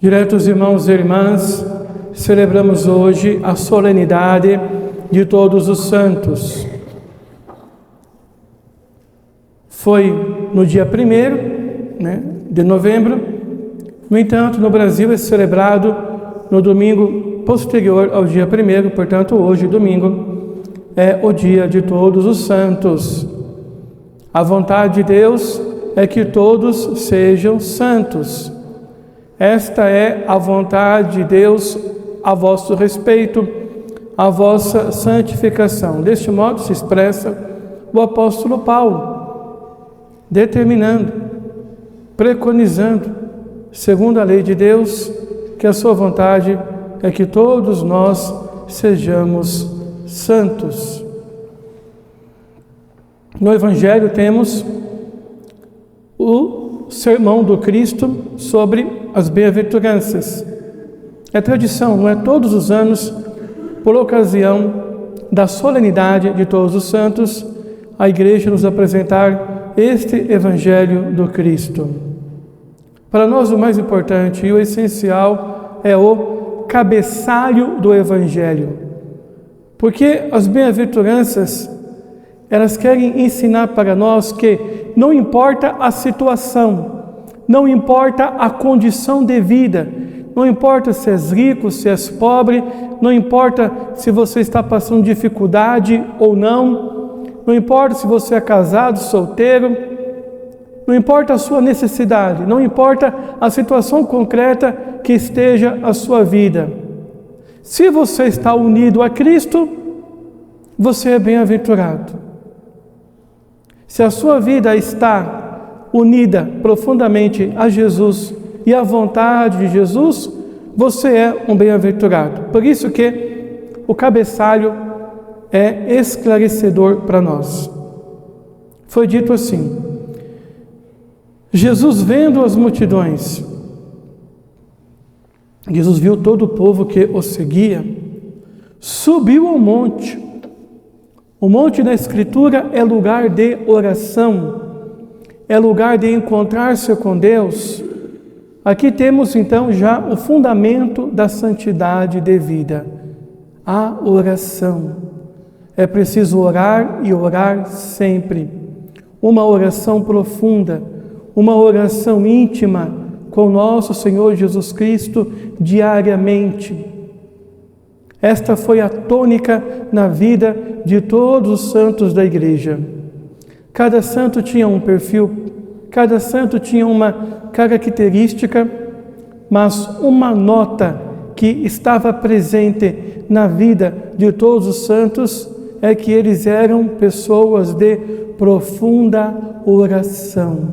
Diletos irmãos e irmãs, celebramos hoje a solenidade de Todos os Santos. Foi no dia 1º de novembro, no entanto, no Brasil é celebrado no domingo posterior ao dia 1º, portanto, hoje, domingo, é o dia de Todos os Santos. A vontade de Deus é que todos sejam santos. Esta é a vontade de Deus a vosso respeito, a vossa santificação. Deste modo se expressa o apóstolo Paulo, determinando, preconizando, segundo a lei de Deus, que a sua vontade é que todos nós sejamos santos. No Evangelho temos o sermão do Cristo sobre as bem-aventuranças. É tradição, não é? Todos os anos, por ocasião da solenidade de Todos os Santos, a Igreja nos apresentar este Evangelho do Cristo. Para nós o mais importante e o essencial é o cabeçalho do Evangelho. Porque as bem-aventuranças, elas querem ensinar para nós que não importa a situação, não importa a condição de vida, não importa se és rico, se és pobre, não importa se você está passando dificuldade ou não, não importa se você é casado, solteiro, não importa a sua necessidade, não importa a situação concreta que esteja a sua vida. Se você está unido a Cristo, você é bem-aventurado. Se a sua vida está unida profundamente a Jesus e à vontade de Jesus, você é um bem-aventurado. Por isso que o cabeçalho é esclarecedor para nós. Foi dito assim: Jesus, vendo as multidões, Jesus viu todo o povo que o seguia, subiu ao monte. O monte na Escritura é lugar de oração, é lugar de encontrar-se com Deus. Aqui temos então já o fundamento da santidade de vida, a oração. É preciso orar e orar sempre. Uma oração profunda, uma oração íntima com nosso Senhor Jesus Cristo diariamente. Esta foi a tônica na vida de todos os santos da Igreja. Cada santo tinha um perfil, cada santo tinha uma característica, mas uma nota que estava presente na vida de todos os santos é que eles eram pessoas de profunda oração.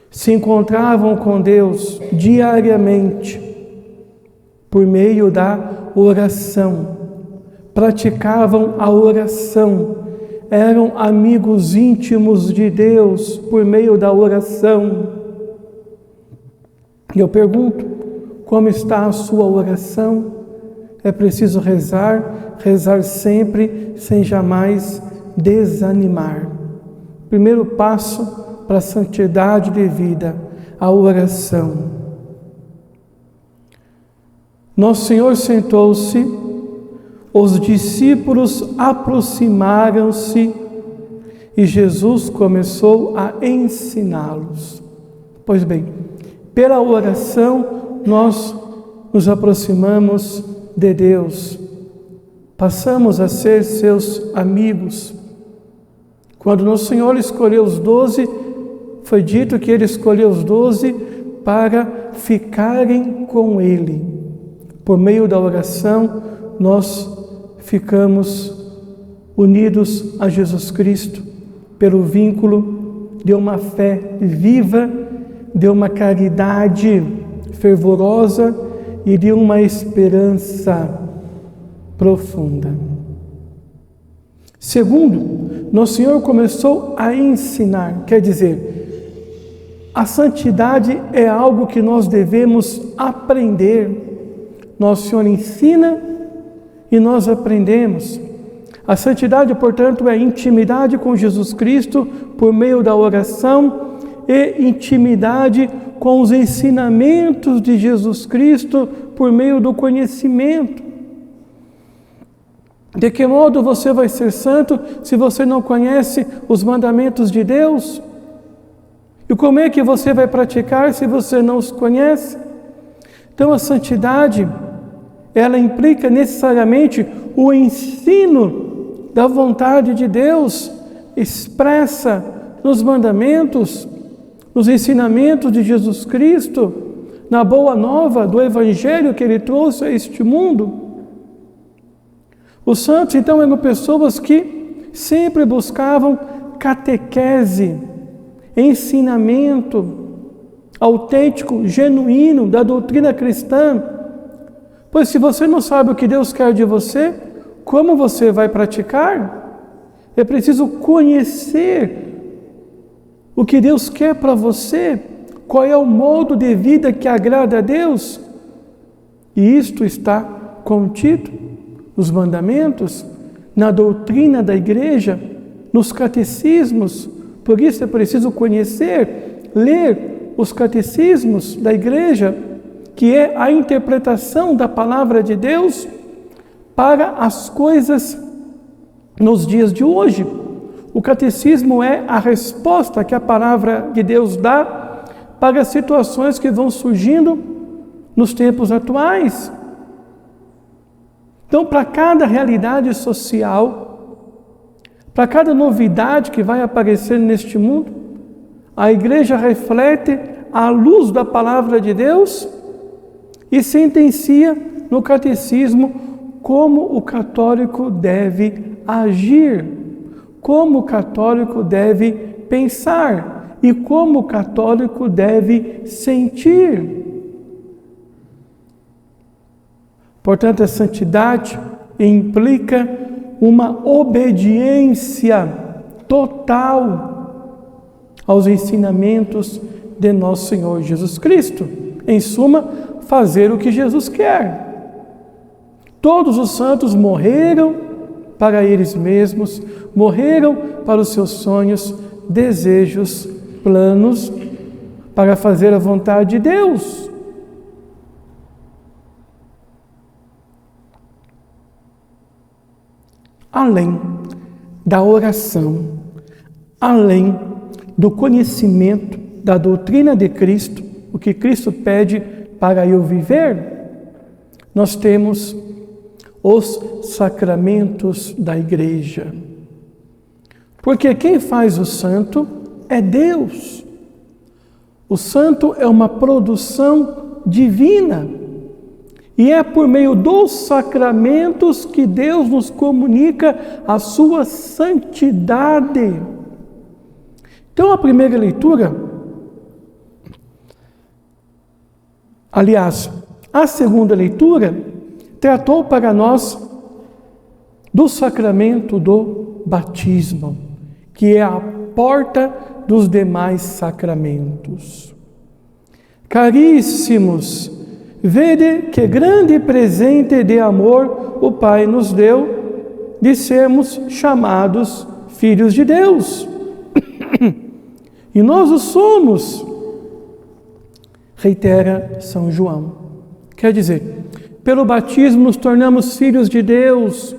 Se encontravam com Deus diariamente por meio da oração, praticavam a oração, eram amigos íntimos de Deus por meio da oração. E eu pergunto, como está a sua oração? É preciso rezar, rezar sempre, sem jamais desanimar. Primeiro passo para a santidade de vida, a oração. Nosso Senhor sentou-se, os discípulos aproximaram-se e Jesus começou a ensiná-los. Pois bem, pela oração nós nos aproximamos de Deus, passamos a ser seus amigos. Quando nosso Senhor escolheu os 12, foi dito que Ele escolheu os 12 para ficarem com Ele. Por meio da oração, nós ficamos unidos a Jesus Cristo pelo vínculo de uma fé viva, de uma caridade fervorosa e de uma esperança profunda. Segundo, nosso Senhor começou a ensinar, quer dizer, a santidade é algo que nós devemos aprender. Nosso Senhor ensina e nós aprendemos. A santidade, portanto, é intimidade com Jesus Cristo por meio da oração e intimidade com os ensinamentos de Jesus Cristo por meio do conhecimento. De que modo você vai ser santo se você não conhece os mandamentos de Deus? E como é que você vai praticar se você não os conhece? Então a santidade, ela implica necessariamente o ensino da vontade de Deus expressa nos mandamentos, nos ensinamentos de Jesus Cristo, na boa nova do Evangelho que Ele trouxe a este mundo. Os santos, então, eram pessoas que sempre buscavam catequese, ensinamento autêntico, genuíno da doutrina cristã. Pois se você não sabe o que Deus quer de você, como você vai praticar? É preciso conhecer o que Deus quer para você, qual é o modo de vida que agrada a Deus. E isto está contido nos mandamentos, na doutrina da igreja, nos catecismos. Por isso é preciso conhecer, ler os catecismos da igreja, que é a interpretação da palavra de Deus para as coisas nos dias de hoje. O catecismo é a resposta que a palavra de Deus dá para as situações que vão surgindo nos tempos atuais. Então, para cada realidade social, para cada novidade que vai aparecer neste mundo, a igreja reflete a luz da palavra de Deus e sentencia no catecismo como o católico deve agir, como o católico deve pensar e como o católico deve sentir. Portanto, a santidade implica uma obediência total aos ensinamentos de nosso Senhor Jesus Cristo. Em suma, fazer o que Jesus quer. Todos os santos morreram para eles mesmos, morreram para os seus sonhos, desejos, planos, para fazer a vontade de Deus. Além da oração, além do conhecimento da doutrina de Cristo, o que Cristo pede para eu viver, nós temos os sacramentos da igreja. Porque quem faz o santo é Deus. O santo é uma produção divina. E é por meio dos sacramentos que Deus nos comunica a sua santidade. Então, a primeira leitura, aliás, a segunda leitura, tratou para nós do sacramento do batismo, que é a porta dos demais sacramentos. Caríssimos, vede que grande presente de amor o Pai nos deu, de sermos chamados filhos de Deus. E nós o somos, reitera São João. Quer dizer, pelo batismo nos tornamos filhos de Deus,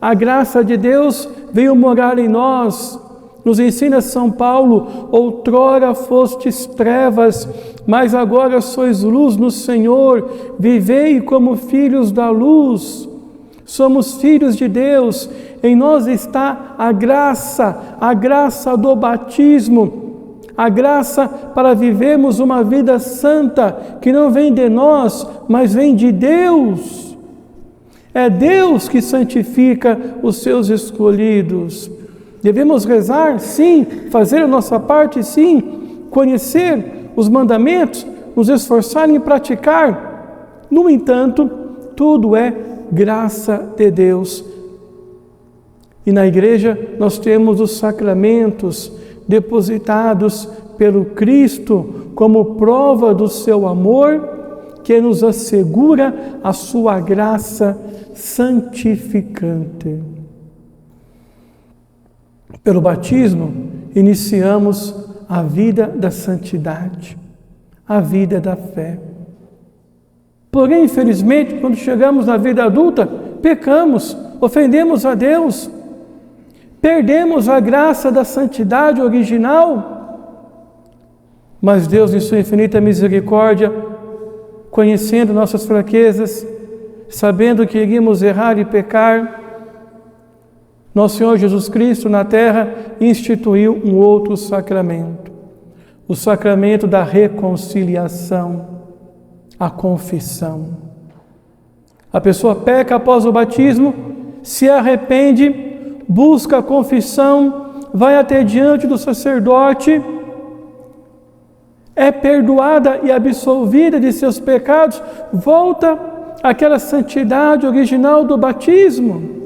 a graça de Deus veio morar em nós. Nos ensina São Paulo: outrora fostes trevas, mas agora sois luz no Senhor, vivei como filhos da luz. Somos filhos de Deus, em nós está a graça do batismo, a graça para vivermos uma vida santa, que não vem de nós, mas vem de Deus. É Deus que santifica os seus escolhidos. Devemos rezar? Sim. Fazer a nossa parte? Sim. Conhecer os mandamentos? Nos esforçar em praticar? No entanto, tudo é graça de Deus. E na igreja nós temos os sacramentos depositados pelo Cristo como prova do seu amor, que nos assegura a sua graça santificante. Pelo batismo, iniciamos a vida da santidade, a vida da fé. Porém, infelizmente, quando chegamos na vida adulta, pecamos, ofendemos a Deus, perdemos a graça da santidade original. Mas Deus, em sua infinita misericórdia, conhecendo nossas fraquezas, sabendo que iríamos errar e pecar, nosso Senhor Jesus Cristo na terra instituiu um outro sacramento, o sacramento da reconciliação, a confissão. A pessoa peca após o batismo, se arrepende, busca a confissão, vai até diante do sacerdote, é perdoada e absolvida de seus pecados, volta àquela santidade original do batismo.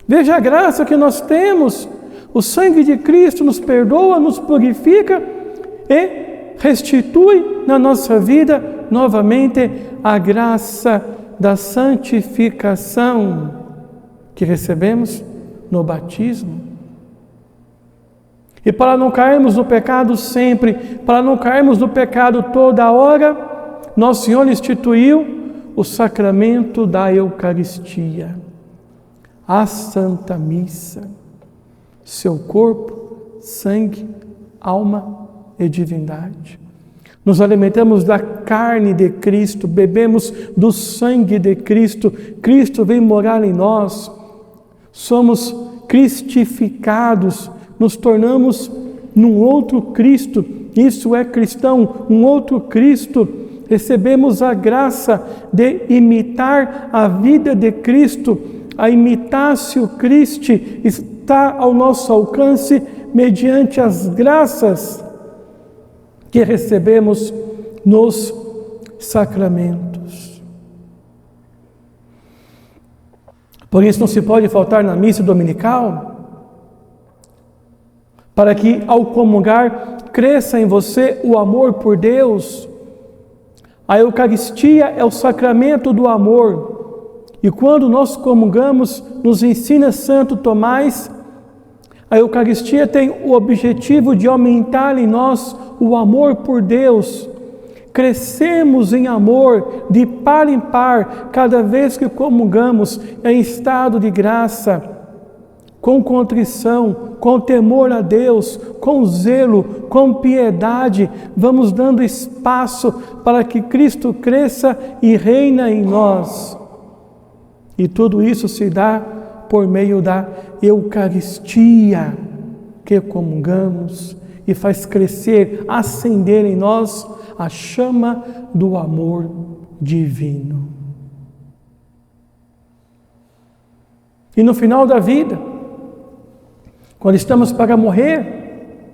Veja a graça que nós temos. O sangue de Cristo nos perdoa, nos purifica e restitui na nossa vida novamente a graça da santificação que recebemos no batismo. E para não cairmos no pecado sempre, para não cairmos no pecado toda hora, nosso Senhor instituiu o sacramento da Eucaristia, a Santa Missa, seu corpo, sangue, alma e divindade. Nos alimentamos da carne de Cristo, bebemos do sangue de Cristo, Cristo vem morar em nós, somos cristificados, nos tornamos num outro Cristo, isso é cristão, um outro Cristo. Recebemos a graça de imitar a vida de Cristo, a imitatio Christi está ao nosso alcance mediante as graças que recebemos nos sacramentos. Por isso não se pode faltar na missa dominical, para que ao comungar cresça em você o amor por Deus. A Eucaristia é o sacramento do amor. E quando nós comungamos, nos ensina Santo Tomás, a Eucaristia tem o objetivo de aumentar em nós o amor por Deus. Crescemos em amor de par em par, cada vez que comungamos em estado de graça, com contrição, com temor a Deus, com zelo, com piedade, vamos dando espaço para que Cristo cresça e reina em nós. E tudo isso se dá por meio da Eucaristia que comungamos e faz crescer, acender em nós a chama do amor divino. E no final da vida, quando estamos para morrer,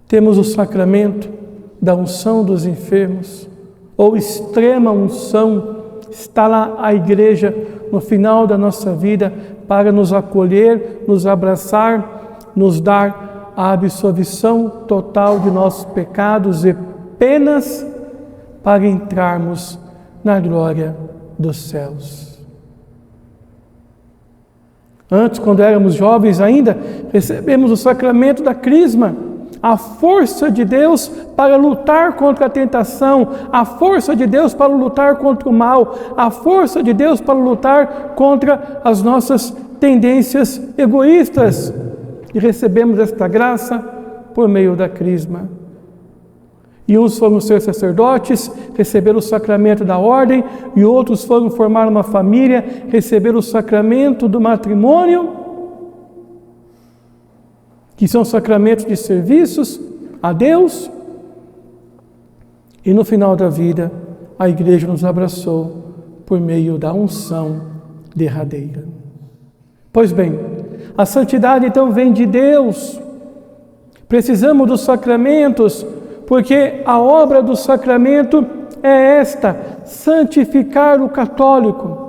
temos o sacramento da unção dos enfermos, ou extrema unção. Está lá a igreja no final da nossa vida para nos acolher, nos abraçar, nos dar a absolvição total de nossos pecados e penas para entrarmos na glória dos céus. Antes, quando éramos jovens ainda, recebemos o sacramento da crisma, a força de Deus para lutar contra a tentação, a força de Deus para lutar contra o mal, a força de Deus para lutar contra as nossas tendências egoístas. E recebemos esta graça por meio da crisma. E uns foram ser sacerdotes, receberam o sacramento da ordem, e outros foram formar uma família, receberam o sacramento do matrimônio, que são sacramentos de serviços a Deus. E no final da vida, a igreja nos abraçou por meio da unção derradeira. Pois bem, a santidade então vem de Deus. Precisamos dos sacramentos, porque a obra do sacramento é esta: santificar o católico.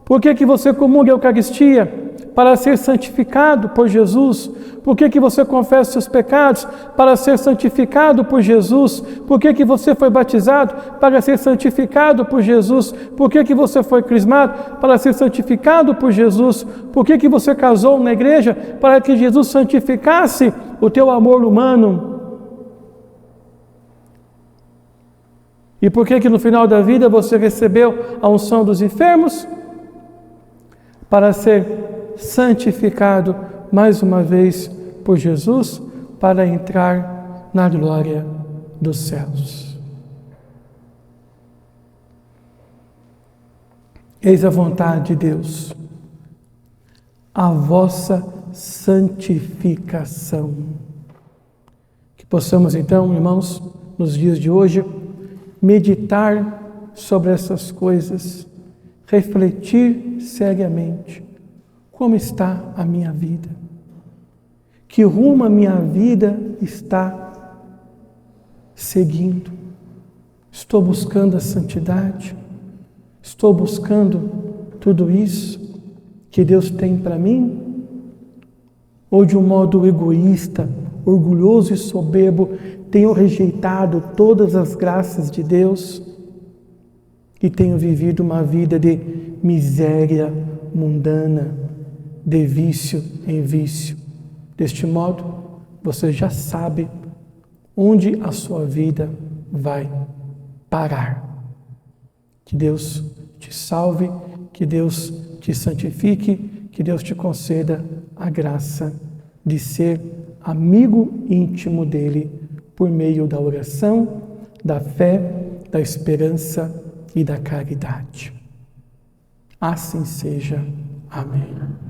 Por que você comunga a Eucaristia? Para ser santificado por Jesus. Por que você confessa seus pecados? Para ser santificado por Jesus. Por que você foi batizado? Para ser santificado por Jesus. Por que você foi crismado? Para ser santificado por Jesus. Por que você casou na igreja? Para que Jesus santificasse o teu amor humano. E por que no final da vida você recebeu a unção dos enfermos? Para ser santificado mais uma vez por Jesus, para entrar na glória dos céus. Eis a vontade de Deus, a vossa santificação. Que possamos então, irmãos, nos dias de hoje, meditar sobre essas coisas, refletir seriamente. Como está a minha vida? Que rumo a minha vida está seguindo? Estou buscando a santidade? Estou buscando tudo isso que Deus tem para mim? Ou de um modo egoísta, orgulhoso e soberbo, tenho rejeitado todas as graças de Deus e tenho vivido uma vida de miséria mundana, de vício em vício? Deste modo, você já sabe onde a sua vida vai parar. Que Deus te salve, que Deus te santifique, que Deus te conceda a graça de ser amigo íntimo dele por meio da oração, da fé, da esperança e da caridade. Assim seja. Amém.